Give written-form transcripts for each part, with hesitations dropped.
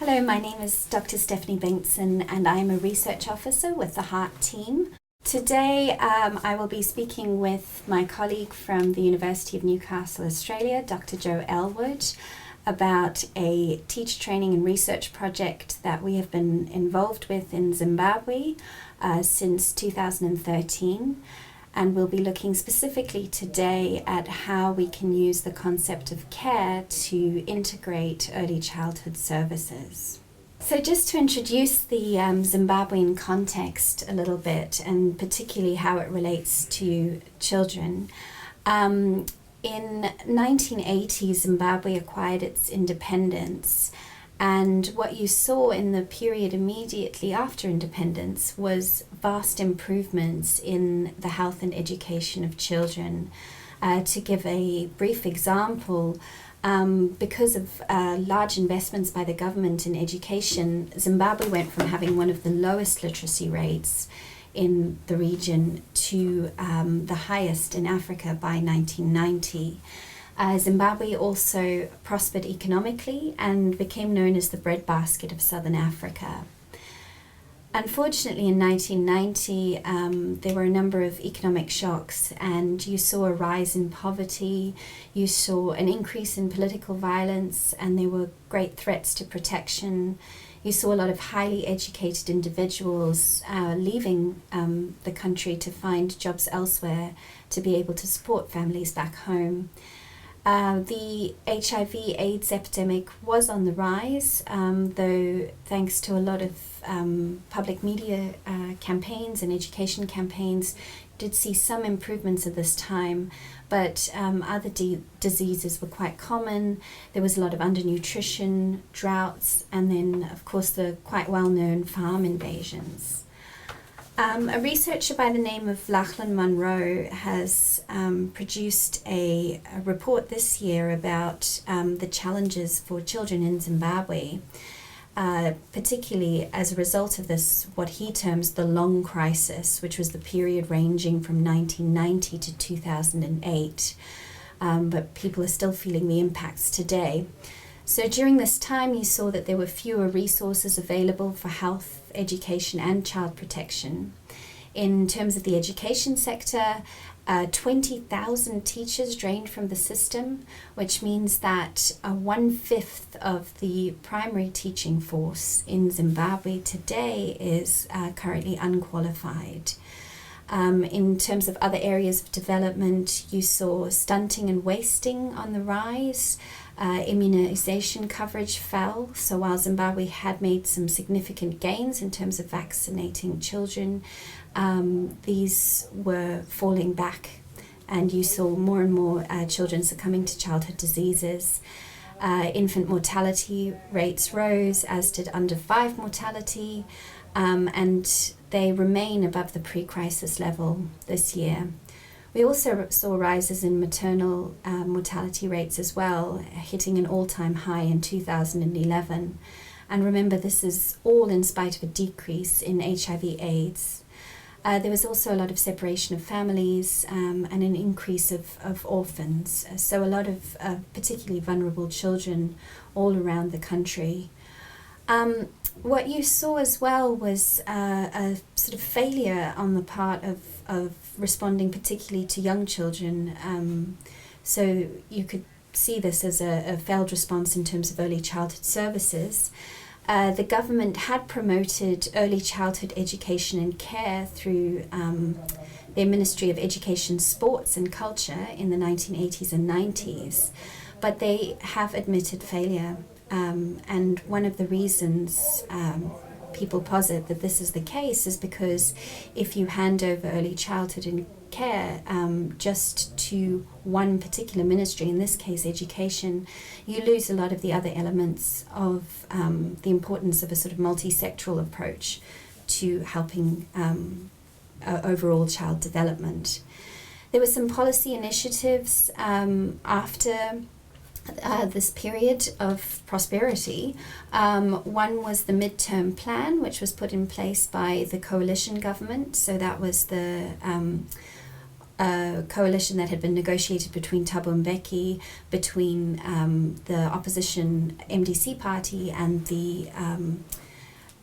Hello, my name is Dr. Stephanie Bengtsson and I am a research officer with the HEART team. Today I will be speaking with my colleague from the University of Newcastle, Australia, Dr. Jo Ailwood, about a teacher training and research project that we have been involved with in Zimbabwe since 2013. And we'll be looking specifically today at how we can use the concept of care to integrate early childhood services. So just to introduce the Zimbabwean context a little bit, and particularly how it relates to children. In 1980, Zimbabwe acquired its independence. And what you saw in the period immediately after independence was vast improvements in the health and education of children. To give a brief example, because of large investments by the government in education, Zimbabwe went from having one of the lowest literacy rates in the region to the highest in Africa by 1990. Zimbabwe also prospered economically and became known as the breadbasket of Southern Africa. Unfortunately, in 1990, there were a number of economic shocks, and you saw a rise in poverty, you saw an increase in political violence, and there were great threats to protection. You saw a lot of highly educated individuals leaving the country to find jobs elsewhere to be able to support families back home. The HIV/AIDS epidemic was on the rise, though thanks to a lot of public media campaigns and education campaigns, did see some improvements at this time, but other diseases were quite common. There was a lot of undernutrition, droughts, and then of course the quite well-known farm invasions. A researcher by the name of Lachlan Munro has produced a report this year about the challenges for children in Zimbabwe, particularly as a result of this, what he terms the long crisis, which was the period ranging from 1990 to 2008. But people are still feeling the impacts today. So during this time, you saw that there were fewer resources available for health, education, and child protection. In terms of the education sector, 20,000 teachers drained from the system, which means that 1/5 of the primary teaching force in Zimbabwe today is currently unqualified. In terms of other areas of development, you saw stunting and wasting on the rise. Immunization coverage fell, so while Zimbabwe had made some significant gains in terms of vaccinating children, these were falling back, and you saw more and more children succumbing to childhood diseases. Infant mortality rates rose, as did under 5 mortality, and they remain above the pre-crisis level this year. We also saw rises in maternal mortality rates as well, hitting an all-time high in 2011. And remember, this is all in spite of a decrease in HIV/AIDS. There was also a lot of separation of families and an increase of orphans. So a lot of particularly vulnerable children all around the country. What you saw as well was a sort of failure on the part of responding particularly to young children. So you could see this as a failed response in terms of early childhood services. The government had promoted early childhood education and care through their Ministry of Education, Sports and Culture in the 1980s and 90s, but they have admitted failure. And one of the reasons people posit that this is the case is because if you hand over early childhood and care just to one particular ministry, in this case education, you lose a lot of the other elements of the importance of a sort of multi-sectoral approach to helping overall child development. There were some policy initiatives after this period of prosperity. One was the midterm plan, which was put in place by the coalition government. So that was the a coalition that had been negotiated between Thabo Mbeki, between the opposition MDC party and the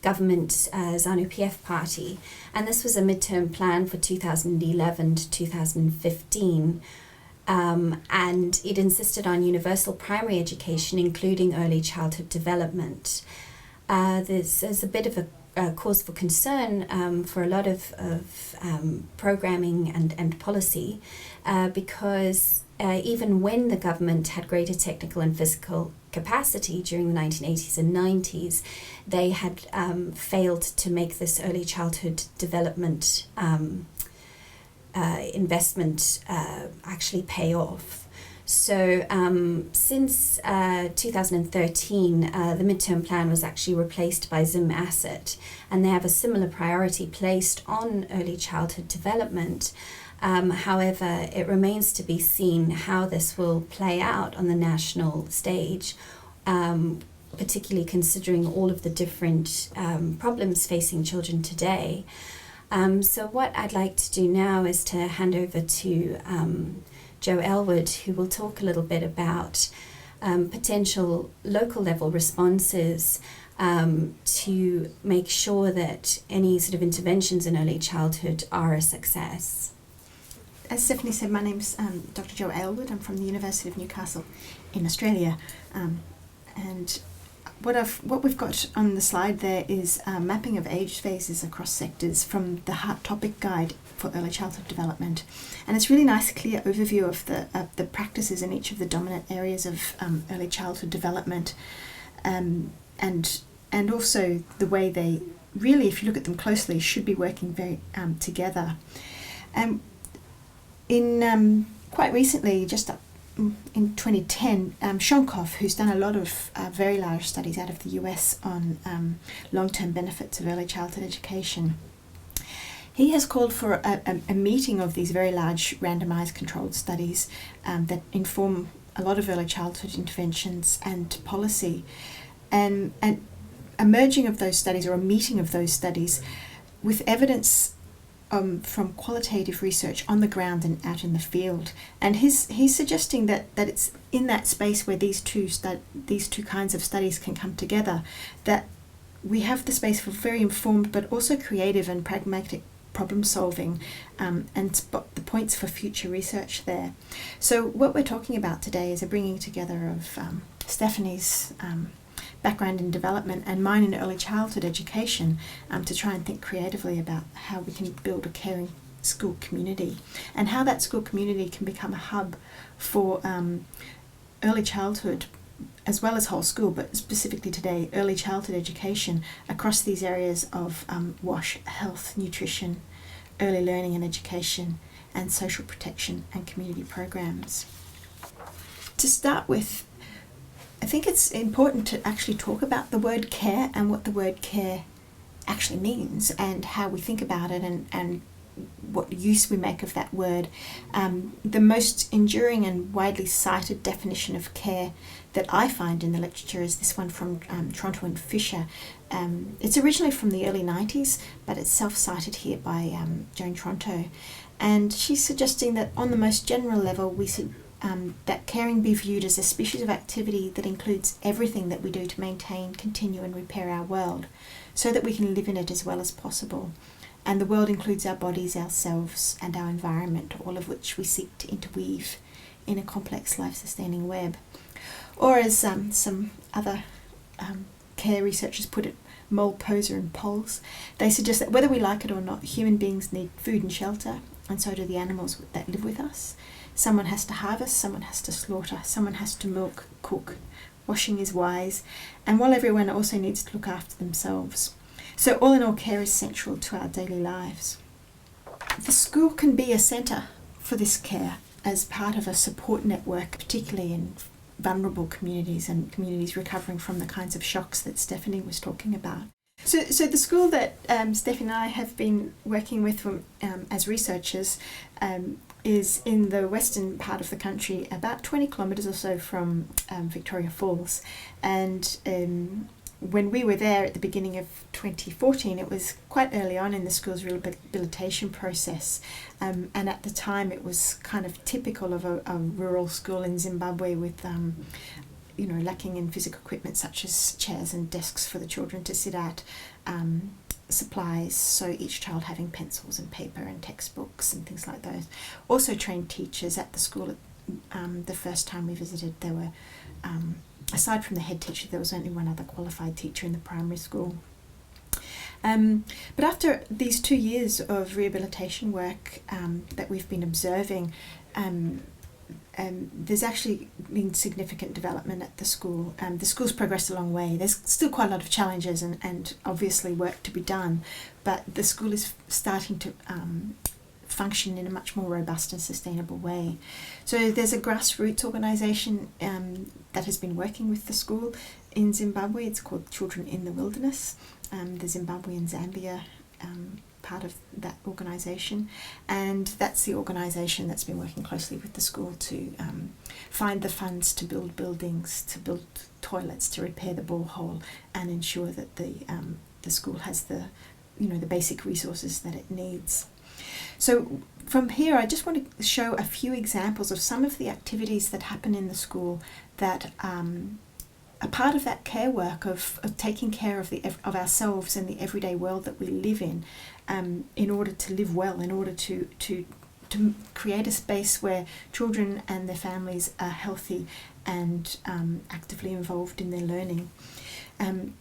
government ZANU-PF party. And this was a midterm plan for 2011 to 2015. And it insisted on universal primary education, including early childhood development. There's a bit of a cause for concern for a lot of programming and policy because even when the government had greater technical and physical capacity during the 1980s and 90s, they had failed to make this early childhood development investment actually pay off. So since 2013, the midterm plan was actually replaced by Zim Asset, and they have a similar priority placed on early childhood development. However, it remains to be seen how this will play out on the national stage, particularly considering all of the different problems facing children today. So what I'd like to do now is to hand over to Joe Ailwood, who will talk a little bit about potential local level responses to make sure that any sort of interventions in early childhood are a success. As Stephanie said, my name's Dr. Joe Ailwood. I'm from the University of Newcastle in Australia. And what we've got on the slide there is a mapping of age phases across sectors from the Heart Topic Guide for Early Childhood Development. And it's really nice, clear overview of the practices in each of the dominant areas of early childhood development, and also the way they really, if you look at them closely, should be working very together. Quite recently, just in 2010, Shonkoff, who's done a lot of very large studies out of the US on long-term benefits of early childhood education, he has called for a meeting of these very large randomized controlled studies that inform a lot of early childhood interventions and policy, and a merging of those studies, or a meeting of those studies with evidence from qualitative research on the ground and out in the field. And he's suggesting that it's in that space where these two kinds of studies can come together, that we have the space for very informed but also creative and pragmatic problem solving, and spot the points for future research there. So what we're talking about today is a bringing together of Stephanie's background in development and mine in early childhood education, to try and think creatively about how we can build a caring school community, and how that school community can become a hub for early childhood as well as whole school, but specifically today early childhood education across these areas of WASH, health, nutrition, early learning and education, and social protection and community programs. To start with, I think it's important to actually talk about the word care and what the word care actually means, and how we think about it, and what use we make of that word. The most enduring and widely cited definition of care that I find in the literature is this one from Toronto and Fisher. It's originally from the early 90s, but it's self-cited here by Joan Toronto. And she's suggesting that on the most general level, we should that caring be viewed as a species of activity that includes everything that we do to maintain, continue and repair our world, so that we can live in it as well as possible. And the world includes our bodies, ourselves and our environment, all of which we seek to interweave in a complex life-sustaining web. Or as some other care researchers put it, Mole, Poser and Poles, they suggest that whether we like it or not, human beings need food and shelter, and so do the animals that live with us. Someone has to harvest, someone has to slaughter, someone has to milk, cook. Washing is wise, and while everyone also needs to look after themselves. So all in all, care is central to our daily lives. The school can be a centre for this care as part of a support network, particularly in vulnerable communities and communities recovering from the kinds of shocks that Stephanie was talking about. So the school that Stephanie and I have been working with as researchers is in the western part of the country, about 20 kilometres or so from Victoria Falls, and when we were there at the beginning of 2014, it was quite early on in the school's rehabilitation process, and at the time it was kind of typical of a rural school in Zimbabwe with lacking in physical equipment such as chairs and desks for the children to sit at, supplies, so each child having pencils and paper and textbooks and things like those. Also trained teachers at the school. The first time we visited, there were, aside from the head teacher, there was only one other qualified teacher in the primary school. But after these 2 years of rehabilitation work that we've been observing, there's actually been significant development at the school. The school's progressed a long way. There's still quite a lot of challenges and obviously work to be done, but the school is starting to function in a much more robust and sustainable way. So there's a grassroots organisation that has been working with the school in Zimbabwe. It's called Children in the Wilderness, the Zimbabwean Zambia part of that organisation, and that's the organisation that's been working closely with the school to find the funds to build buildings, to build toilets, to repair the borehole, and ensure that the school has the basic resources that it needs. So from here, I just want to show a few examples of some of the activities that happen in the school that are part of that care work of taking care of ourselves and the everyday world that we live in order to live well, in order to create a space where children and their families are healthy and actively involved in their learning.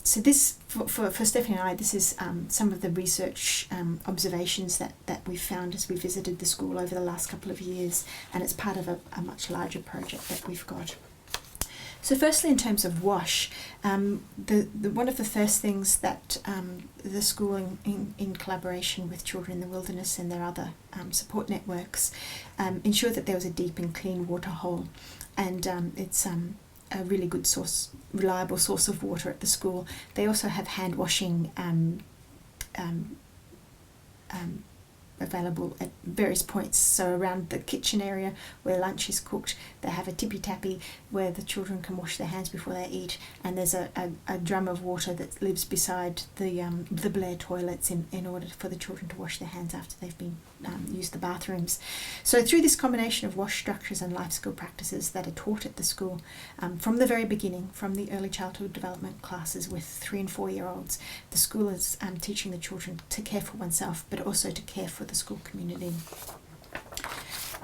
So this, for Stephanie and I, this is some of the research observations that we've found as we visited the school over the last couple of years, and it's part of a much larger project that we've got. So firstly, in terms of WASH, one of the first things that the school, in collaboration with Children in the Wilderness and their other support networks, ensured that there was a deep and clean water hole, and it's a really good reliable source of water at the school. They also have hand washing available at various points. So around the kitchen area where lunch is cooked, they have a tippy tappy where the children can wash their hands before they eat, and there's a drum of water that lives beside the Blair toilets in order for the children to wash their hands after they've been used the bathrooms. So through this combination of wash structures and life skill practices that are taught at the school from the very beginning, from the early childhood development classes with 3 and 4 year olds, the school is teaching the children to care for oneself, but also to care for the school community.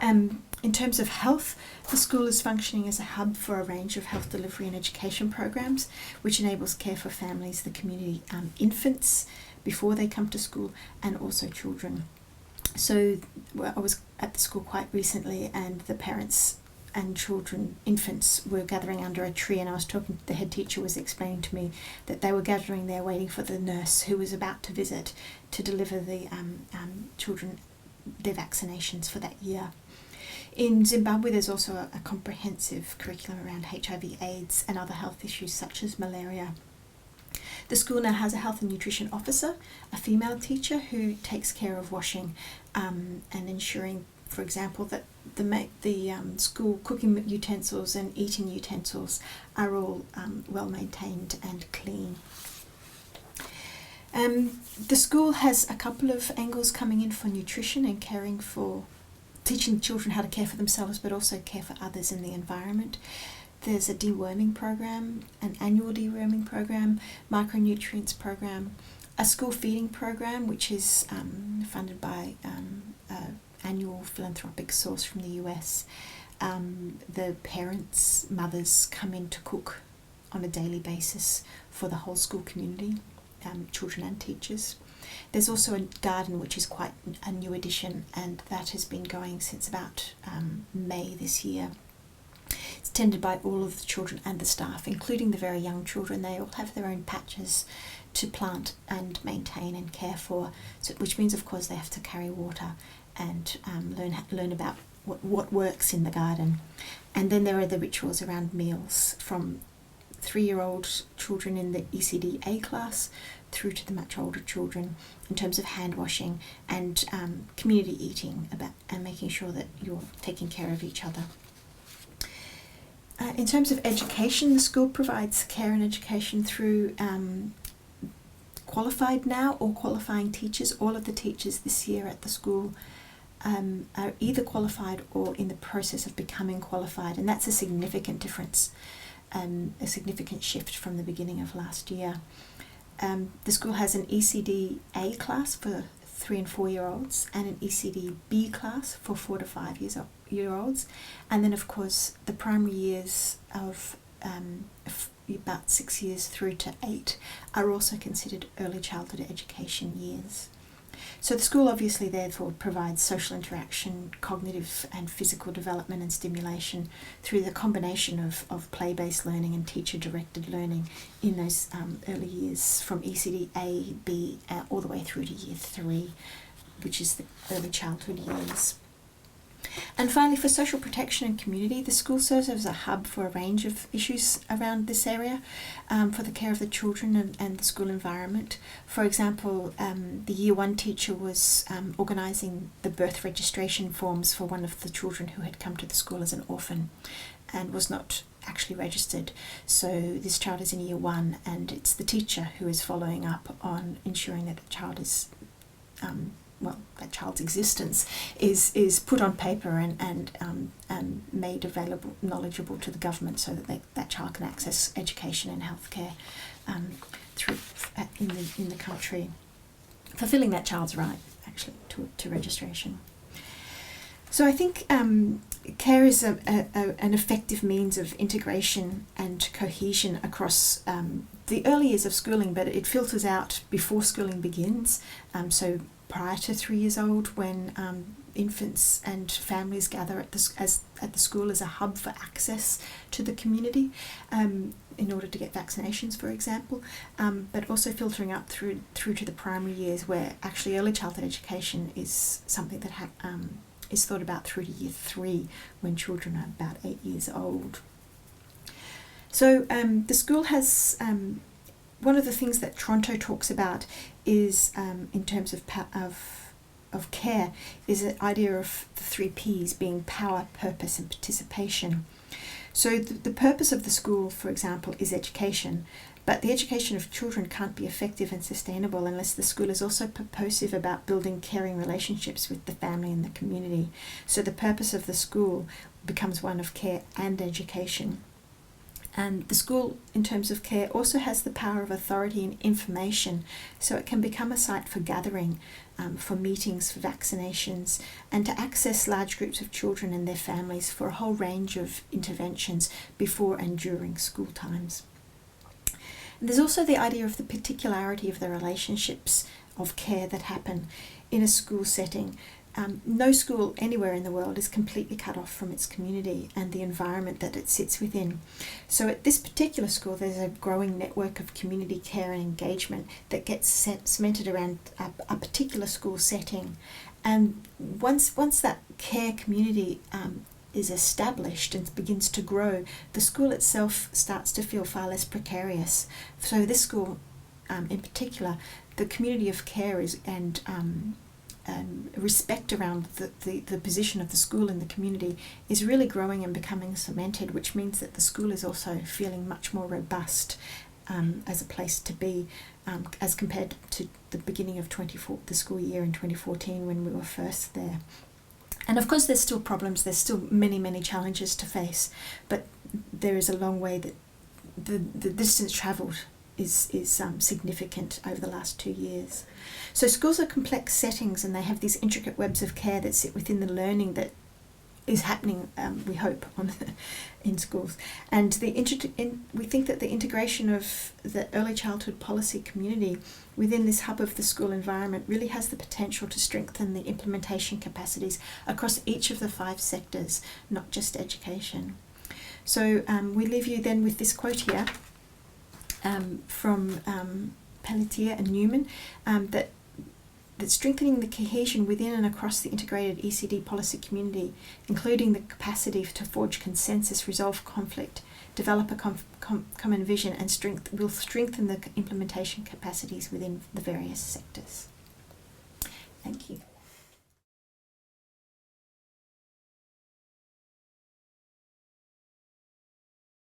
In terms of health, the school is functioning as a hub for a range of health delivery and education programs, which enables care for families, the community, infants before they come to school, and also children. So I was at the school quite recently, and the parents and children, infants, were gathering under a tree, and I was talking, the head teacher was explaining to me that they were gathering there waiting for the nurse who was about to visit to deliver the children their vaccinations for that year. In Zimbabwe, there's also a comprehensive curriculum around HIV, AIDS and other health issues such as malaria. The school now has a health and nutrition officer, a female teacher who takes care of washing and ensuring, for example, that the school cooking utensils and eating utensils are all well maintained and clean. The school has a couple of angles coming in for nutrition and caring for teaching children how to care for themselves, but also care for others in the environment. There's a deworming program, an annual deworming program, micronutrients program, a school feeding program, which is funded by an annual philanthropic source from the US. The parents, mothers, come in to cook on a daily basis for the whole school community, children and teachers. There's also a garden, which is quite a new addition, and that has been going since about May this year. It's tended by all of the children and the staff, including the very young children. They all have their own patches to plant and maintain and care for, so, which means, of course, they have to carry water and learn about what works in the garden. And then there are the rituals around meals, from 3-year-old children in the ECD A class through to the much older children, in terms of hand washing and community eating and making sure that you're taking care of each other. In terms of education, the school provides care and education through qualified now or qualifying teachers. All of the teachers this year at the school are either qualified or in the process of becoming qualified, and that's a significant difference, a significant shift from the beginning of last year. The school has an ECD A class for 3 and 4 year olds and an ECD B class for 4 to 5 year olds, and then of course the primary years of about 6 years through to 8 are also considered early childhood education years. So the school obviously therefore provides social interaction, cognitive and physical development and stimulation through the combination of play-based learning and teacher-directed learning in those early years from ECD A, B, all the way through to year 3, which is the early childhood years. And finally, for social protection and community, the school serves as a hub for a range of issues around this area for the care of the children and the school environment. For example, the Year 1 teacher was organising the birth registration forms for one of the children who had come to the school as an orphan and was not actually registered. So this child is in Year 1, and it's the teacher who is following up on ensuring that the child is that child's existence is put on paper and made available, knowledgeable to the government, so that that child can access education and healthcare in the country, fulfilling that child's right actually to registration. So I think care is an effective means of integration and cohesion across the early years of schooling, but it filters out before schooling begins. So prior to 3 years old, when infants and families gather at the school as a hub for access to the community in order to get vaccinations, for example, but also filtering up through to the primary years, where actually early childhood education is something that is thought about through to year 3, when children are about 8 years old. So the school has one of the things that Toronto talks about is in terms of care is the idea of the 3 Ps being power, purpose and participation. So the purpose of the school, for example, is education, but the education of children can't be effective and sustainable unless the school is also purposive about building caring relationships with the family and the community. So the purpose of the school becomes one of care and education. And the school, in terms of care, also has the power of authority and information, so it can become a site for gathering, for meetings, for vaccinations, and to access large groups of children and their families for a whole range of interventions before and during school times. And there's also the idea of the particularity of the relationships of care that happen in a school setting. No school anywhere in the world is completely cut off from its community and the environment that it sits within. So at this particular school, there's a growing network of community care and engagement that gets cemented around a particular school setting. And once that care community is established and begins to grow, the school itself starts to feel far less precarious. So this school, in particular, the community of care and respect around the position of the school in the community is really growing and becoming cemented, which means that the school is also feeling much more robust as a place to be, as compared to the beginning of the school year in 2014 when we were first there. And of course there's still problems, there's still many challenges to face, but there is a long way that the distance travelled is significant over the last 2 years. So schools are complex settings, and they have these intricate webs of care that sit within the learning that is happening, we hope, in schools. And we think that the integration of the early childhood policy community within this hub of the school environment really has the potential to strengthen the implementation capacities across each of the 5 sectors, not just education. So we leave you then with this quote here from Pelletier and Newman, that strengthening the cohesion within and across the integrated ECD policy community, including the capacity to forge consensus, resolve conflict, develop a common vision, and will strengthen the implementation capacities within the various sectors. Thank you.